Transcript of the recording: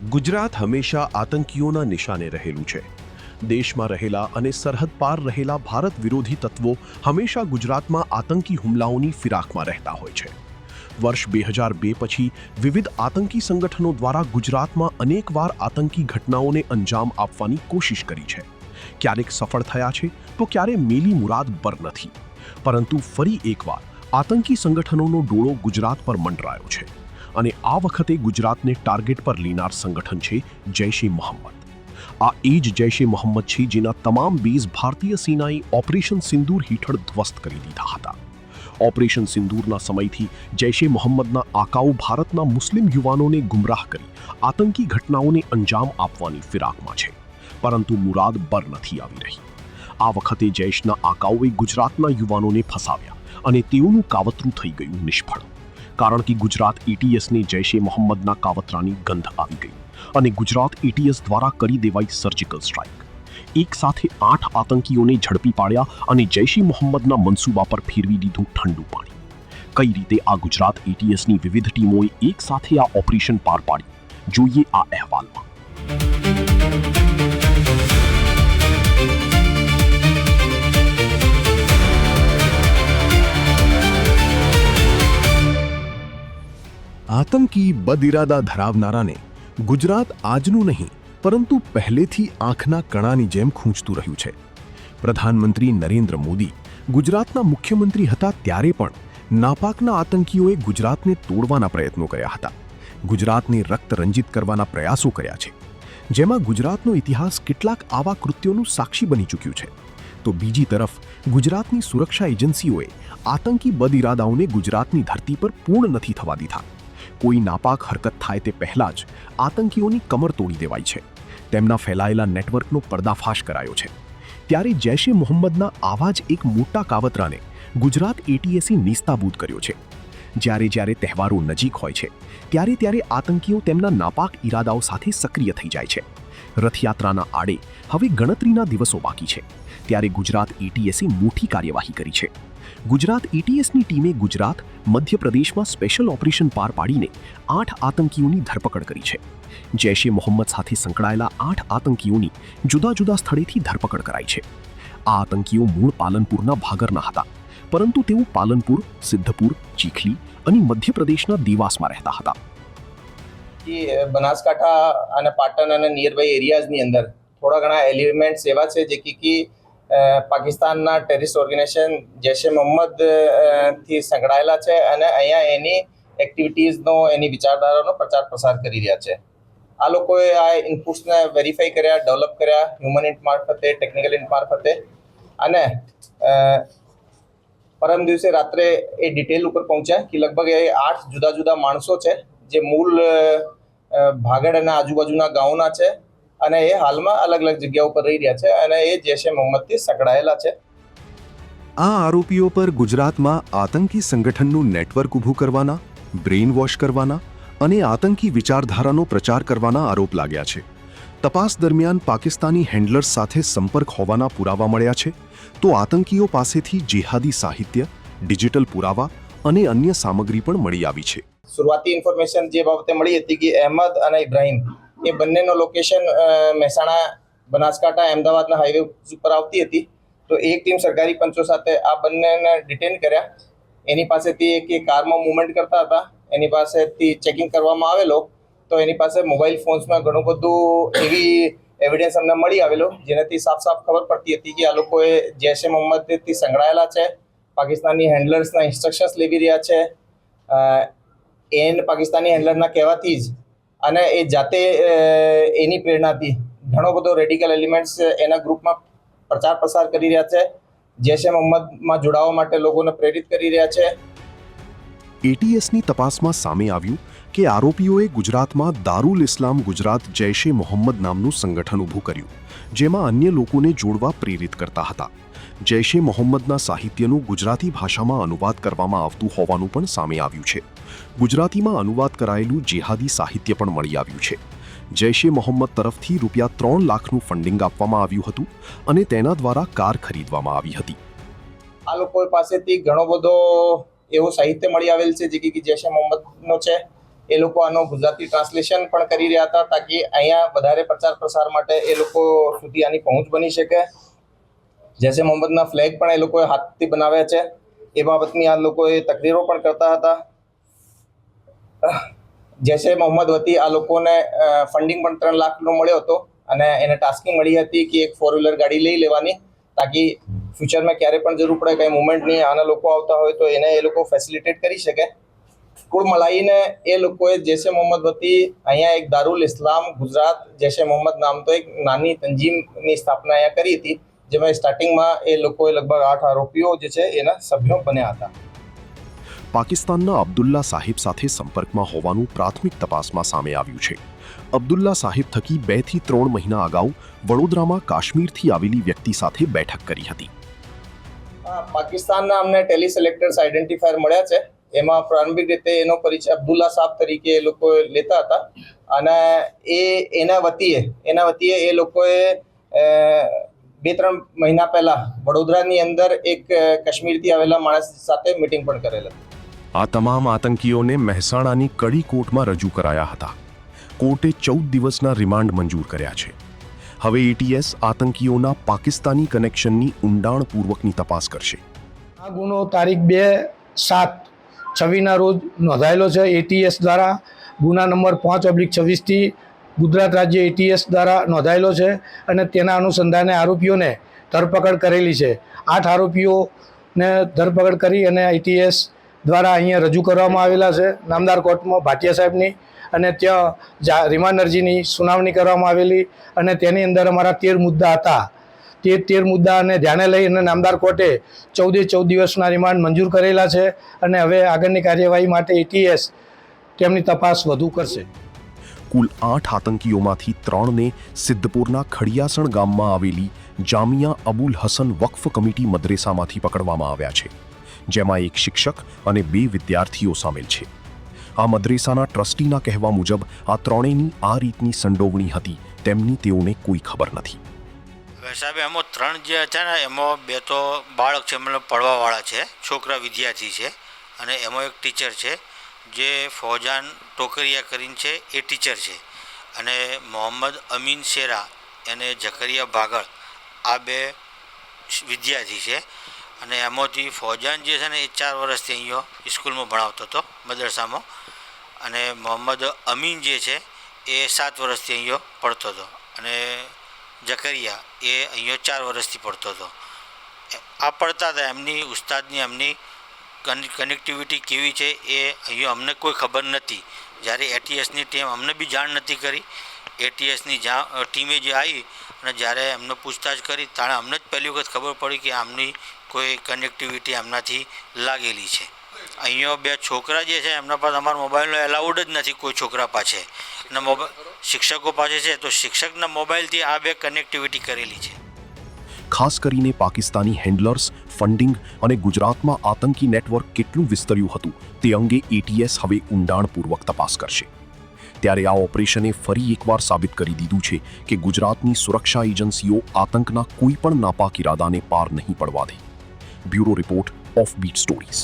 ગુજરાત હંમેશા આતંકીઓના નિશાને રહેલું છે. દેશમાં રહેલા અને સરહદ પાર રહેલા ભારત વિરોધી તત્વો હંમેશા ગુજરાતમાં આતંકી હુમલાઓની ફિરાકમાં રહેતા હોય છે. વર્ષ 2002 પછી વિવિધ આતંકી સંગઠનો દ્વારા ગુજરાતમાં અનેકવાર આતંકી ઘટનાઓને અંજામ આપવાની કોશિશ કરી છે. ક્યારેક સફળ થયા છે તો ક્યારે મેલી મુરાદ બર નથી. પરંતુ ફરી એકવાર આતંકી સંગઠનોનો ડોળો ગુજરાત પર મંડરાયો છે અને આ વખતે ગુજરાતને ટાર્ગેટ પર લેનાર સંગઠન છે જૈશ-એ મોહમ્મદ. આ એ જ જૈશ-એ મોહમ્મદ છે જેના તમામ બેઝ ભારતીય સેનાએ ઓપરેશન સિંદૂર હેઠળ ધ્વસ્ત કરી દીધા હતા. ઓપરેશન સિંદૂરના સમયથી જૈશ-એ મોહમ્મદના આકાઓ ભારતના મુસ્લિમ યુવાનોને ગુમરાહ કરી આતંકી ઘટનાઓને અંજામ આપવાની ફિરાકમાં છે. પરંતુ મુરાદ બર નથી આવી રહી. આ વખતે જૈશના આકાઓએ ગુજરાતના યુવાનોને ફસાવ્યા અને તેઓનું કાવતરું થઈ ગયું નિષ્ફળ. કારણ કે ગુજરાત એટીએસને જૈશ-એ મોહમ્મદના કાવતરાની ગંધ આવી ગઈ અને ગુજરાત એટીએસ દ્વારા કરી દેવાઈ સર્જિકલ સ્ટ્રાઇક. એક સાથે 8 આતંકીઓને ઝડપી પાડ્યા અને જૈશ-એ મોહમ્મદના મનસૂબા પર ફેરવી દીધું ઠંડુ પાણી. કઈ રીતે આ ગુજરાત એટીએસની વિવિધ ટીમોએ એક સાથે આ ઓપરેશન પાર પાડ્યું, જોઈએ આ અહેવાલમાં. આતંકી બદઇરાદા ધરાવનારાને ગુજરાત આજનું નહીં પરંતુ પહેલેથી આંખના કણાની જેમ ખૂંચતું રહ્યું છે. પ્રધાનમંત્રી નરેન્દ્ર મોદી ગુજરાતના મુખ્યમંત્રી હતા ત્યારે પણ નાપાકના આતંકીઓએ ગુજરાતને તોડવાના પ્રયત્નો કર્યા હતા. ગુજરાતને રક્તરંજિત કરવાના પ્રયાસો કર્યા છે, જેમાં ગુજરાતનો ઇતિહાસ કેટલાક આવા કૃત્યોનું સાક્ષી બની ચૂક્યું છે. તો બીજી તરફ ગુજરાતની સુરક્ષા એજન્સીઓએ આતંકી બદઇરાદાઓને ગુજરાતની ધરતી પર પૂર્ણ નથી થવા દીધા. કોઈ નાપાક હરકત થાય તે પહેલાં જ આતંકીઓની કમર તોડી દેવાઈ છે. તેમના ફેલાયેલા નેટવર્કનો પર્દાફાશ કરાયો છે. ત્યારે જૈશ-એ મોહમ્મદના આવા જ એક મોટા કાવતરાને ગુજરાત એટીએસે નેસ્તાબૂદ કર્યો છે. જ્યારે તહેવારો નજીક હોય છે ત્યારે આતંકીઓ તેમના નાપાક ઈરાદાઓ સાથે સક્રિય થઈ જાય છે. રથયાત્રાના આડે હવે ગણતરીના દિવસો બાકી છે ત્યારે ગુજરાત એટીએસે મોટી કાર્યવાહી કરી છે. ગુજરાત એટીએસની ટીમે ગુજરાત, મધ્યપ્રદેશમાં સ્પેશિયલ ઓપરેશન પાર પાડીને 8 આતંકીઓની ધરપકડ કરી છે. જૈશ-એ મોહમ્મદ સાથે સંકળાયેલા 8 આતંકીઓની જુદા જુદા સ્થળેથી ધરપકડ કરાઈ છે. આ આતંકીઓ મૂળ પાલનપુરના ભાગરના હતા, પરંતુ તેઓ પાલનપુર, સિદ્ધપુર, ચીખલી અને મધ્યપ્રદેશના દેવાસમાં રહેતા હતા. બનાસકાંઠા અને પાટણ અને નિયરબાય એરિયાઝની અંદર થોડા ઘણા એલિમેન્ટ્સ એવા છે જે કે પાકિસ્તાનના ટેરરિસ્ટ ઓર્ગેનાઇઝેશન જૈશ-એ મોહમ્મદ થી સંકળાયેલા છે અને અહીંયા એની એક્ટિવિટીઝનો, એની વિચારધારાનો પ્રચાર પ્રસાર કરી રહ્યા છે. આ લોકોએ આ ઇનપુટ્સને વેરીફાઈ કર્યા, ડેવલપ કર્યા હ્યુમન ઇન્ટ મારફતે, ટેકનિકલ ઇન્ટ મારફતે, અને પરમ દિવસે રાત્રે એ ડિટેલ ઉપર પહોંચ્યા કે લગભગ એ 8 જુદા જુદા માણસો છે જે મૂળ ભાગડ અને આજુબાજુના ગામોના છે અને એ હાલમાં અલગ અલગ જગ્યાઓ પર રહી રહ્યા છે અને એ જૈશ-એ મોહમ્મદથી સંકળાયેલા છે. આ આરોપીઓ પર ગુજરાતમાં આતંકી સંગઠનનું નેટવર્ક ઊભું કરવાના, બ્રેઇન વોશ કરવાના અને આતંકી વિચારધારાનો પ્રચાર કરવાના આરોપ લાગ્યા છે. તપાસ દરમિયાન પાકિસ્તાની હેન્ડલર્સ સાથે સંપર્ક હોવાના પુરાવા મળ્યા છે. તો આતંકીઓ પાસેથી જેહાદી સાહિત્ય, ડિજિટલ પુરાવા અને અન્ય સામગ્રી પણ મળી આવી છે. શરૂઆતી ઇન્ફોર્મેશન જે બાબતે મળી હતી કે અહેમદ અને ઇબ્રાહિમ એ બંનેનો લોકેશન મહેસાણા, બનાસકાંઠા, અમદાવાદના હાઈવે ઉપર આવતી હતી. તો એક ટીમ સરકારી પંચો સાથે આ બંનેને ડિટેન કર્યા. એની પાસેથી એક કારમાં મૂવમેન્ટ કરતા હતા, એની પાસેથી ચેકિંગ કરવામાં આવેલો. તો એની પાસે મોબાઈલ ફોન્સમાં ઘણું બધું એવી એવિડન્સ અમને મળી આવેલો જેનાથી સાફ ખબર પડતી હતી કે આ લોકોએ જૈશ-એ મોહમ્મદથી સંકળાયેલા છે, પાકિસ્તાની હેન્ડલર્સના ઇન્સ્ટ્રક્શન્સ લેવી રહ્યા છે. પાકિસ્તાની હેન્ડલરના કહેવાથી જ અને એ જાતે એની પ્રેરણાથી ઘણો બધો રેડિકલ એલિમેન્ટ્સ એના ગ્રુપમાં પ્રચાર પ્રસાર કરી રહ્યા છે. જૈશ-એ મોહમ્મદમાં જોડાવા માટે લોકોને પ્રેરિત કરી રહ્યા છે. એટીએસની તપાસમાં સામે આવ્યું કે આરોપીઓએ ગુજરાતમાં દારૂલ ઇસ્લામ ગુજરાત જૈશ-એ મોહમ્મદ નામનું સંગઠન ઊભું કર્યું, જેમાં અન્ય લોકોને જોડવા પ્રેરિત કરતા હતા. જૈશ-એ મોહમ્મદના સાહિત્યનું ગુજરાતી ભાષામાં અનુવાદ કરવામાં આવતું હોવાનું પણ સામે આવ્યું છે. ગુજરાતીમાં અનુવાદ કરાયેલું જેહાદી સાહિત્ય પણ મળી આવ્યું છે. જૈશ-એ મોહમ્મદ તરફથી ₹3 લાખનું ફંડિંગ આપવામાં આવ્યું હતું અને તેના દ્વારા કાર ખરીદવામાં આવી હતી. આ લોકો પાસેથી ઘણો બધો એવો સાહિત્ય મળી આવેલ છે જે કે જૈશ-એ મોહમ્મદનો છે. એ લોકો આનો ગુજરાતી ટ્રાન્સલેશન પણ કરી રહ્યા હતા તાકી અહીંયા વધારે પ્રચાર પ્રસાર માટે એ લોકો સુધી આની પહોંચ બની શકે. જૈશે મોહમ્મદના ફ્લેગ પણ એ લોકોએ હાથથી બનાવ્યા છે. એ બાબતની આ લોકોએ તકરીરો પણ કરતા હતા. જૈશે મોહમ્મદ વતી આ લોકોને ફંડિંગ પણ 3 લાખનો મળ્યો હતો અને એને ટાસ્કિંગ મળી હતી કે એક 4-વ્હીલર ગાડી લઈ લેવાની તાકી ફ્યુચરમાં ક્યારે પણ જરૂર પડે કંઈ મુવમેન્ટની આના લોકો આવતા હોય તો એને એ લોકો ફેસિલિટેટ કરી શકે. કુલ મળાઈને એ લોકોએ જૈશે મોહમ્મદ વતી અહીંયા એક દારૂલ ઇસ્લામ ગુજરાત જૈશે મોહમ્મદ નામ તો એક નાની તંજીમની સ્થાપના અહીંયા કરી હતી જેમાં સ્ટાર્ટિંગમાં એ લોકોએ લગભગ 8 આરોપીઓ જે છે એના સભ્યો બન્યા હતા. પાકિસ્તાનના અબ્દુલ્લા સાહિબ સાથે સંપર્કમાં હોવાનું પ્રાથમિક તપાસમાં સામે આવ્યું છે. અબ્દુલ્લા સાહિબ થકી 2 થી 3 મહિના અગાઉ વડોદરામાં કાશ્મીરથી આવેલી વ્યક્તિ સાથે બેઠક કરી હતી. પાકિસ્તાનના અમને ટેલિસિલેક્ટર્સ આઈડેન્ટિફાયર મળ્યા છે. એમાં પ્રારંભિક રીતે એનો પરિચય અબ્દુલ્લા સાહેબ તરીકે એ લોકો લેતા હતા અને એના વતીએ એ લોકોએ 2-3 મહિના પહેલા વડોદરાની અંદર એક કાશ્મીરથી આવેલા માણસ સાથે મીટિંગ પણ કરેલ હતી. આ તમામ આતંકીઓને મહેસાણાની કડી કોર્ટમાં રજૂ કરાયા હતા. કોર્ટે 14 દિવસના રિમાન્ડ મંજૂર કર્યા છે. હવે એટીએસ આતંકીઓના પાકિસ્તાની કનેક્શનની ઊંડાણપૂર્વકની તપાસ કરશે. આ ગુનો તારીખ 2/7/26ના રોજ નોંધાયેલો છે એટીએસ દ્વારા. ગુના નંબર 5/26થી ગુજરાત રાજ્ય એટીએસ દ્વારા નોંધાયેલો છે અને તેના અનુસંધાને આરોપીઓને ધરપકડ કરેલી છે. 8 આરોપીઓને ધરપકડ કરી અને એટીએસ દ્વારા અહીંયા રજૂ કરવામાં આવેલા છે નામદાર કોર્ટમાં ભાટિયા સાહેબની અને ત્યાં રિમાન્ડ અરજીની સુનાવણી કરવામાં આવેલી અને તેની અંદર અમારા 13 મુદ્દા હતા. તે 13 મુદ્દાને ધ્યાને લઈ અને નામદાર કોર્ટે 14 દિવસના રિમાન્ડ મંજૂર કરેલા છે અને હવે આગળની કાર્યવાહી માટે એટીએસ તેમની તપાસ વધુ કરશે. કુલ 8 આતંકીઓમાંથી 3ને સિદ્ધપુરના ખડિયાસણ ગામમાં આવેલી જામિયા અબુલ હસન વક્ફ કમિટી મદ્રેસામાંથી પકડવામાં આવ્યા છે, જેમાં એક શિક્ષક અને 2 વિદ્યાર્થીઓ સામેલ છે. આ મદ્રેસાના ટ્રસ્ટીના કહેવા મુજબ આ ત્રણેયની આ રીતની સંડોવણી હતી તેમની તેઓને કોઈ ખબર નથી. સાહેબ એમાં 3 જે છે ને એમાં 2 તો બાળક છે, મતલબ પડવાવાળા છે, છોકરા વિદ્યાર્થી છે અને એમાં એક ટીચર છે જે ફૌજાન ટોકરિયા કરીને છે એ ટીચર છે અને મોહમ્મદ અમીન શેરા અને ઝકરિયા ભાગળ આ 2 વિદ્યાર્થી છે અને એમાંથી ફૌજાન જે છે ને એ 4 વર્ષથી અહીંયા સ્કૂલમાં ભણાવતો હતો મદરસામાં અને મોહમ્મદ અમીન જે છે એ 7 વર્ષથી અહીંયા ભણતો હતો અને ઝકરિયા એ અહીંયા 4 વર્ષથી ભણતો હતો. આ પડતા હતા એમની ઉસ્તાદની એમની કનેક્ટિવિટી કેવી છે એ અહીંયા અમને કોઈ ખબર નથી. જ્યારે એટીએસની ટીમ અમને બી જાણ નથી કરી. એટીએસની ટીમે જે આવી અને જ્યારે એમને પૂછતાછ કરી ત્યારે અમને જ પહેલી વખત ખબર પડી કે આમની કોઈ કનેક્ટિવિટી એમનાથી લાગેલી છે. અહીંયા 2 છોકરા જે છે એમના પાસે અમારા મોબાઈલનો એલાઉડ જ નથી કોઈ છોકરા પાસે અને શિક્ષકો પાસે છે તો શિક્ષકના મોબાઈલથી આ 2 કનેક્ટિવિટી કરેલી છે. ખાસ કરીને પાકિસ્તાની હેન્ડલર્સ, ફંડિંગ અને ગુજરાતમાં આતંકી નેટવર્ક કેટલું વિસ્તર્યું હતું તે અંગે એટીએસ હવે ઊંડાણપૂર્વક તપાસ કરશે. ત્યારે આ ઓપરેશને ફરી એકવાર સાબિત કરી દીધું છે કે ગુજરાતની સુરક્ષા એજન્સીઓ આતંકના કોઈ પણ નાપાક ઇરાદાને પાર નહીં પડવા દે. Bureau report, offbeat stories.